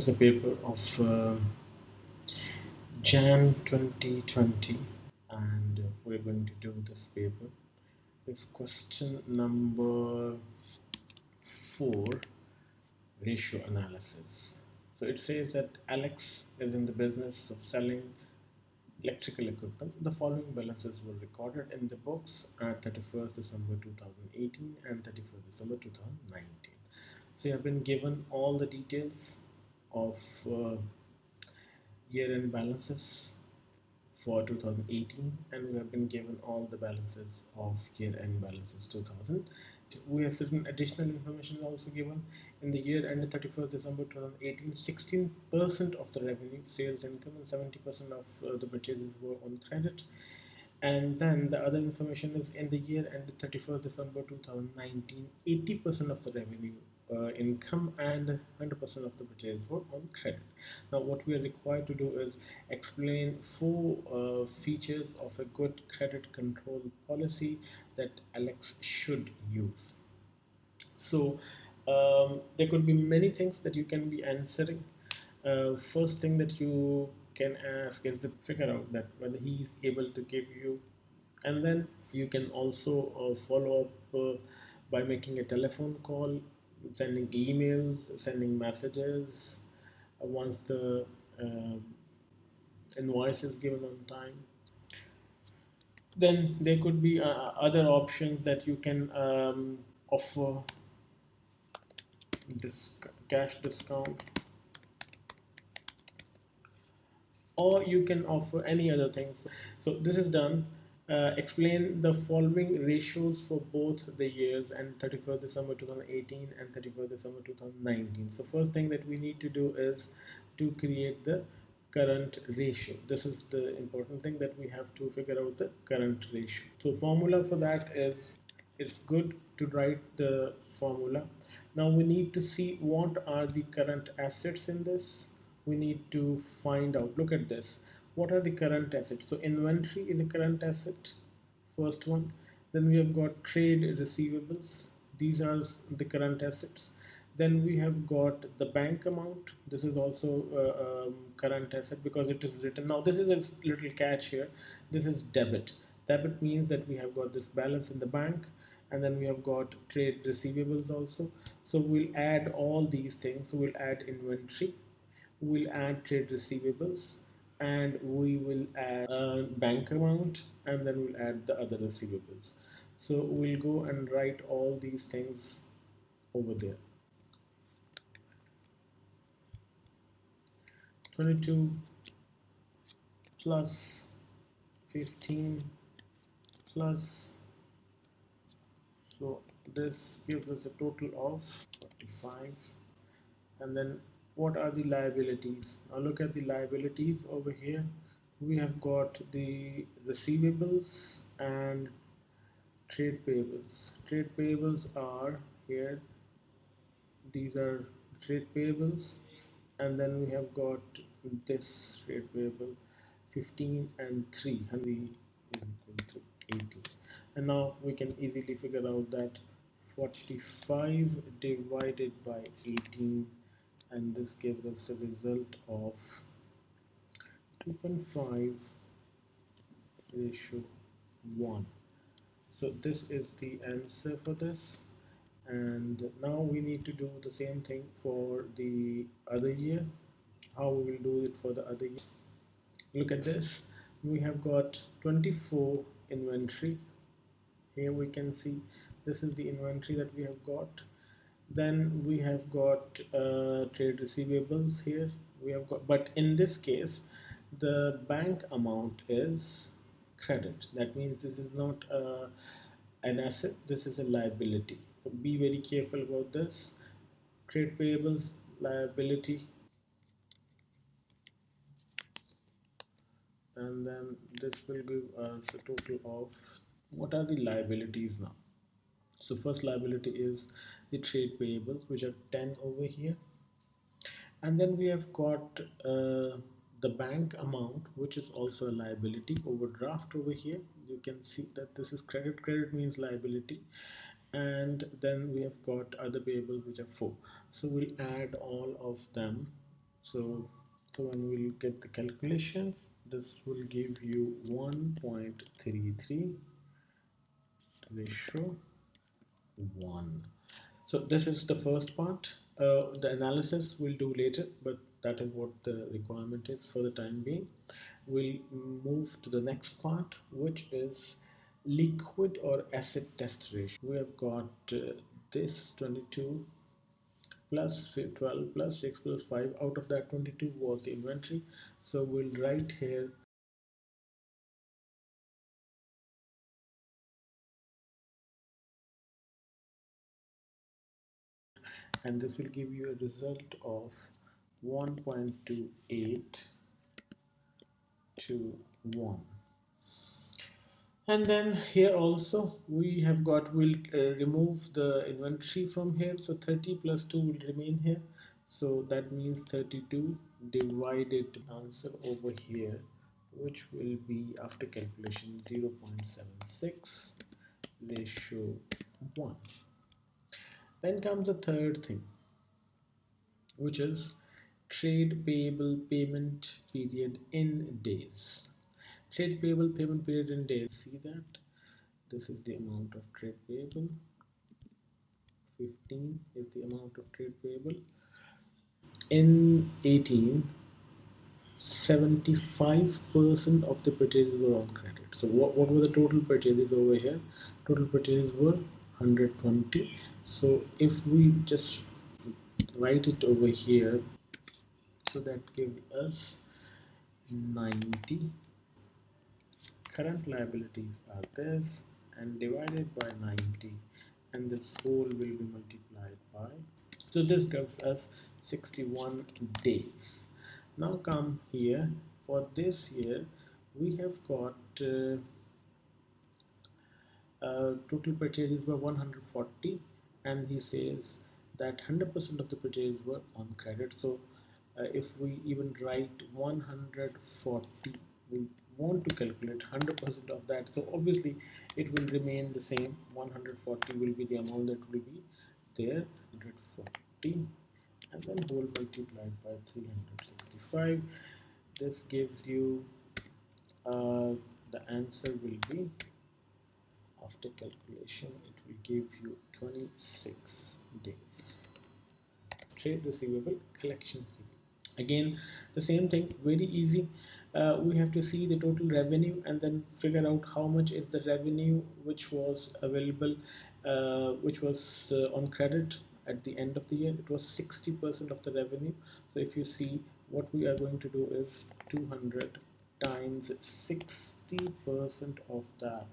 the paper of Jan 2020, and we're going to do this paper. This question number 4, ratio analysis. So it says that Alex is in the business of selling electrical equipment. The following balances were recorded in the books at 31st December 2018 and 31st December 2019. So you have been given all the details of year-end balances for 2018, and we have been given all the balances of year-end balances 2000. We have certain additional information also given. In the year ended 31st December 2018, 16% of the revenue, sales income, and 70% of the purchases were on credit. And then the other information is in the year ended 31st December 2019, 80% of the revenue, income, and 100% of the purchase were on credit. Now, what we are required to do is explain 4 features of a good credit control policy that Alex should use. So, there could be many things that you can be answering. First thing that you can ask is to figure out that whether he is able to give you, and then you can also follow up by making a telephone call, sending emails, sending messages once the uh, invoice is given on time. Then there could be other options that you can offer this cash discount, or you can offer any other things. So this is done. Explain the following ratios for both the years and 31st December 2018 and 31st December 2019. So first thing that we need to do is to create the current ratio. This is the important thing, that we have to figure out the current ratio. So formula for that is, it's good to write the formula. Now we need to see what are the current assets in this. We need to find out, look at this, what are the current assets. So inventory is a current asset, first one. Then we have got trade receivables, these are the current assets. Then we have got the bank amount, this is also current asset because it is written. Now this is a little catch here, this is debit. Debit means that we have got this balance in the bank, and then we have got trade receivables also. So we'll add all these things. So we'll add inventory, we'll add trade receivables, and we will add bank amount, and then we'll add the other receivables. So we'll go and write all these things over there. 22 plus 15 plus, so this gives us a total of 45. And then what are the liabilities? Now look at the liabilities over here. We have got the receivables and trade payables. Trade payables are here, these are trade payables, and then we have got this trade payable 15 and 3, 100 is equal to 80. And now we can easily figure out that 45 divided by 18, and this gives us a result of 2.5 ratio 1. So this is the answer for this. And now we need to do the same thing for the other year. How we will do it for the other year? Look at this. We have got 24 inventory. Here we can see this is the inventory that we have got. Then we have got trade receivables here. We have got, but in this case, the bank amount is credit. That means this is not an asset, this is a liability. So be very careful about this. Trade payables, liability, and then this will give us a total of, what are the liabilities now? So first liability is the trade payables, which are 10 over here. And then we have got the bank amount, which is also a liability. Overdraft over here, you can see that this is credit. Credit means liability. And then we have got other payables, which are 4. So we'll add all of them. So so when we'll get the calculations, this will give you 1.33 ratio 1. So this is the first part. The analysis we'll do later, but that is what the requirement is for the time being. We'll move to the next part, which is liquid or acid test ratio. We have got this 22 plus 12 plus 6 plus 5. Out of that, 22 was the inventory. So we'll write here, and this will give you a result of 1.28 to 1. And then here also we have got, we'll remove the inventory from here, so 30 plus 2 will remain here, so that means 32 divided answer over here, which will be after calculation 0.76 ratio 1. Then comes the third thing, which is trade payable payment period in days. Trade payable payment period in days, see that this is the amount of trade payable, 15 is the amount of trade payable. In 18, 75% of the purchases were on credit. So what were the total purchases over here? Total purchases were 120. So if we just write it over here, so that gives us 90. Current liabilities are this, and divided by 90, and this whole will be multiplied by, so this gives us 61 days. Now come here, for this year we have got total purchases were 140, and he says that 100% of the purchases were on credit. So if we even write 140, we want to calculate 100% of that, so obviously it will remain the same. 140 will be the amount that will be there, 140, and then whole multiplied by 365. This gives you the answer will be, after calculation, it will give you 26 days. Trade receivable collection period. Again, the same thing, very easy. We have to see the total revenue and then figure out how much is the revenue which was available, which was on credit at the end of the year. It was 60% of the revenue. So if you see, what we are going to do is 200 times 60% of that,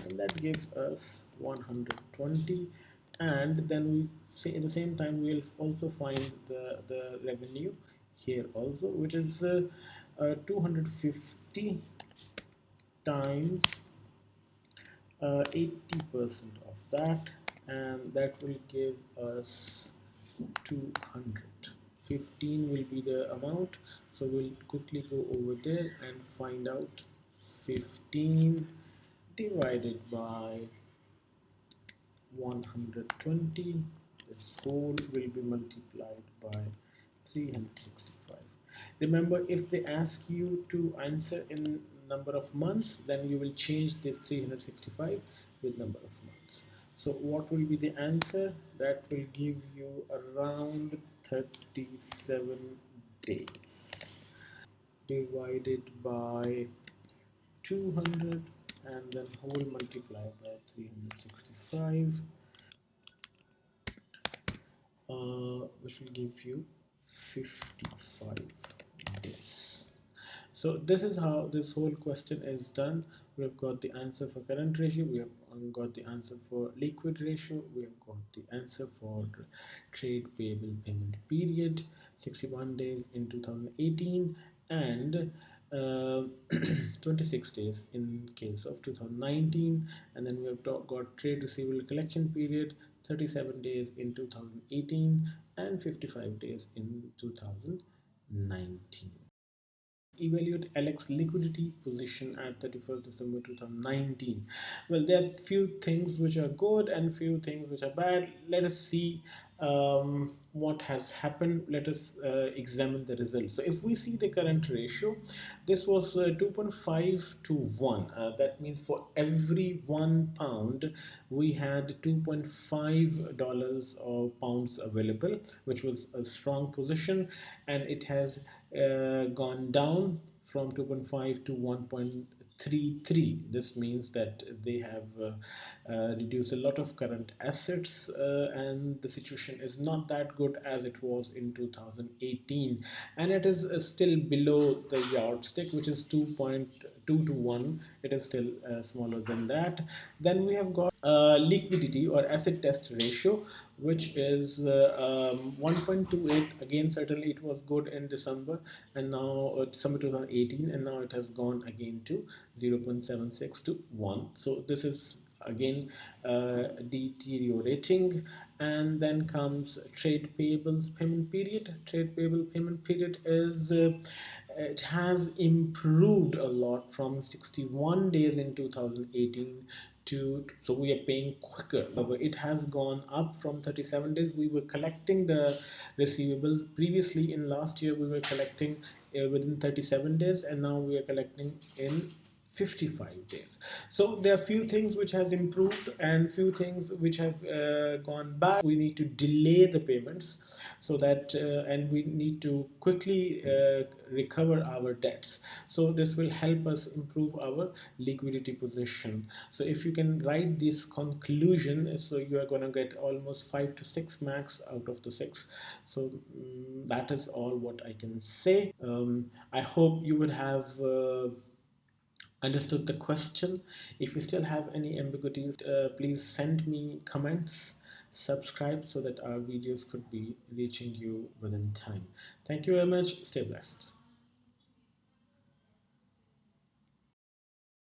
and that gives us 120. And then we say at the same time we'll also find the revenue here also, which is 250 times 80% of that, and that will give us 200. 15 will be the amount, so we'll quickly go over there and find out. 15 divided by 120, this whole will be multiplied by 365. Remember, if they ask you to answer in number of months, then you will change this 365 with number of months. So what will be the answer? That will give you around 37 days divided by 200, and then whole multiplied by 365, which will give you 55 days. So this is how this whole question is done. We have got the answer for current ratio, we have got the answer for liquid ratio, we have got the answer for trade payable payment period, 61 days in 2018, and uh, 26 days in case of 2019. And then we have got trade receivable collection period, 37 days in 2018 and 55 days in 2019. Evaluate Alex liquidity position at 31st December 2019. Well, there are few things which are good and few things which are bad. Let us see what has happened. Let us examine the results. So if we see the current ratio, this was 2.5 to 1. That means for every £1 we had $2.5 or pounds available, which was a strong position, and it has gone down from 2.5 to 1.33. This means that they have reduced a lot of current assets, and the situation is not that good as it was in 2018, and it is still below the yardstick, which is 2.2 to 1. It is still smaller than that. Then we have got liquidity or asset test ratio, which is 1.28. Again, certainly it was good in December, and now December 2018, and now it has gone again to 0.76 to 1. So this is again deteriorating. And then comes trade payables payment period. Trade payable payment period is it has improved a lot from 61 days in 2018 to, so we are paying quicker. It has gone up from 37 days. We were collecting the receivables previously in last year, we were collecting within 37 days, and now we are collecting in 55 days. So there are few things which has improved and few things which have gone back. We need to delay the payments, so that and we need to quickly recover our debts. So this will help us improve our liquidity position. So if you can write this conclusion, so you are going to get almost 5 to 6 max out of the 6. So that is all what I can say. I hope you would have understood the question. If you still have any ambiguities, please send me comments, subscribe, so that our videos could be reaching you within time. Thank you very much. Stay blessed.